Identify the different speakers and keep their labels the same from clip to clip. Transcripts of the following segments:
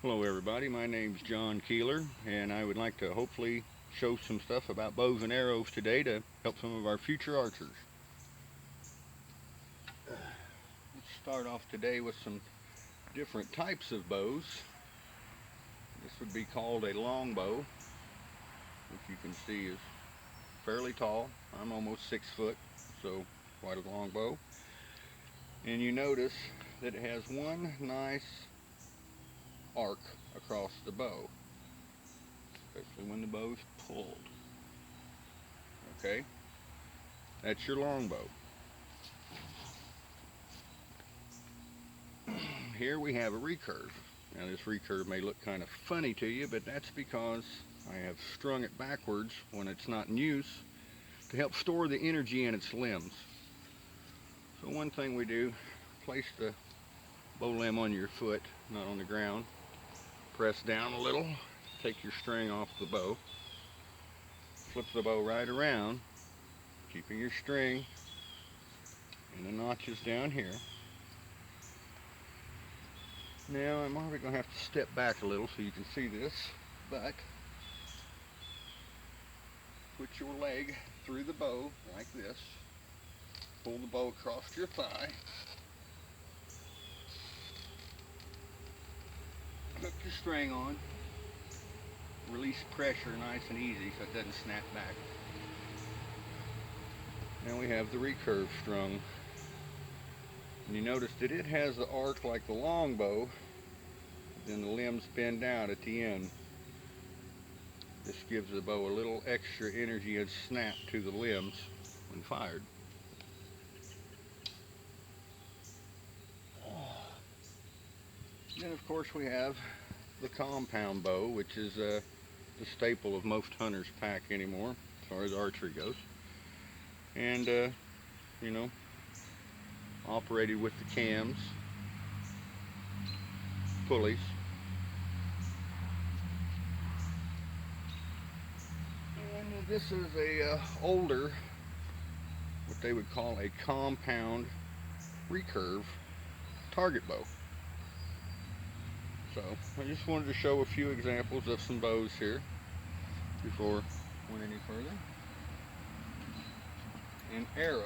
Speaker 1: Hello everybody, my name's John Keillor, and I would like to hopefully show some stuff about bows and arrows today to help some of our future archers. Let's start off today with some different types of bows. This would be called a long bow, which you can see is fairly tall. I'm almost 6 foot, so quite a long bow. And you notice that it has one nice arc across the bow, especially when the bow's pulled. Okay, that's your long bow. Here we have a recurve. Now this recurve may look kind of funny to you, but that's because I have strung it backwards when it's not in use to help store the energy in its limbs. So one thing we do, place the bow limb on your foot, not on the ground. Press down a little, take your string off the bow, flip the bow right around, keeping your string in the notches down here. Now I'm probably going to have to step back a little so you can see this, but put your leg through the bow like this, pull the bow across your thigh, hook your string on, release pressure nice and easy so it doesn't snap back. Now we have the recurve strung. And you notice that it has the arc like the long bow, then the limbs bend out at the end. This gives the bow a little extra energy and snap to the limbs when fired. Then of course we have the compound bow, which is the staple of most hunters' pack anymore as far as archery goes. And you know, operated with the cams, pulleys. And this is a older, what they would call a compound recurve target bow. So I just wanted to show a few examples of some bows here before we went any further. And arrows.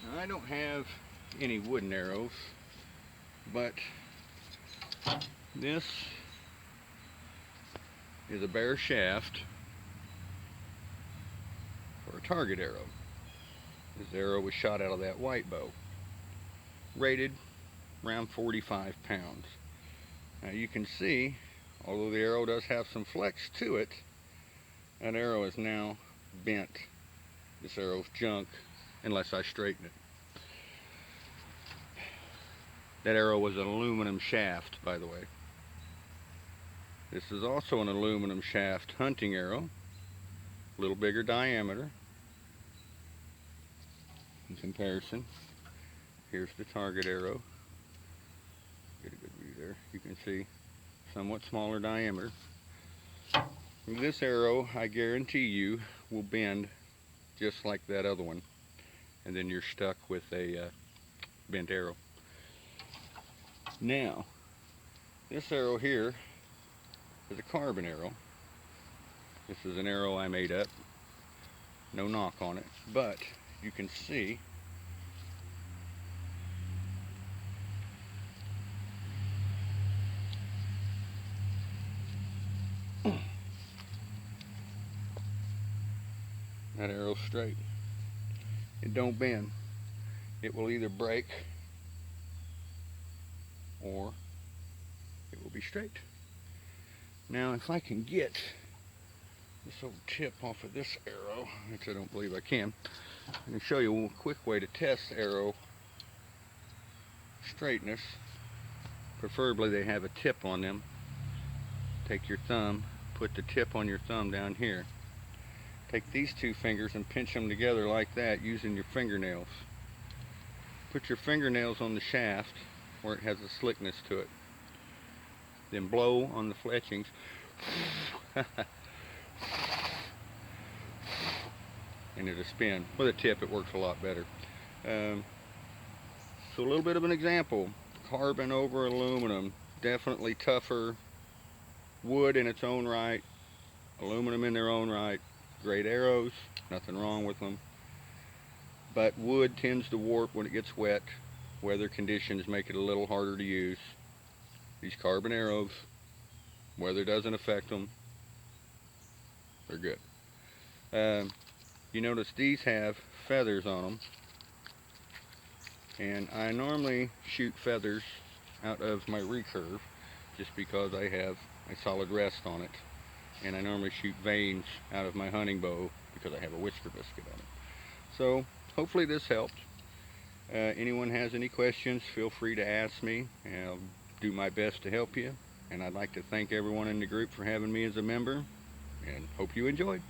Speaker 1: Now I don't have any wooden arrows, but this is a bare shaft for a target arrow. This arrow was shot out of that white bow, rated around 45 pounds. Now you can see, although the arrow does have some flex to it, that arrow is now bent. This arrow's junk unless I straighten it. That arrow was an aluminum shaft, by the way. This is also an aluminum shaft hunting arrow, a little bigger diameter. In comparison, here's the target arrow. Get a good view there. You can see somewhat smaller diameter. This arrow, I guarantee you, will bend just like that other one, and then you're stuck with a bent arrow. Now, this arrow here is a carbon arrow. This is an arrow I made up, no knock on it, but you can see that arrow's straight. It don't bend. It will either break or it will be straight. Now if I can get this old tip off of this arrow, which I don't believe I can, I'm going to show you a quick way to test arrow straightness. Preferably they have a tip on them. Take your thumb, put the tip on your thumb down here. Take these two fingers and pinch them together like that using your fingernails. Put your fingernails on the shaft where it has a slickness to it. Then blow on the fletchings. And it'll spin. With a tip it works a lot better. So So a little bit of an example. Carbon over aluminum, definitely tougher. Wood in its own right, aluminum in their own right. Great arrows, nothing wrong with them. But wood tends to warp when it gets wet. Weather conditions make it a little harder to use. These carbon arrows, weather doesn't affect them. They're good. You notice these have feathers on them. And I normally shoot feathers out of my recurve just because I have a solid rest on it. And I normally shoot vanes out of my hunting bow because I have a whisker biscuit on it. So hopefully this helped. Anyone has any questions, feel free to ask me, and I'll do my best to help you. And I'd like to thank everyone in the group for having me as a member, and hope you enjoyed.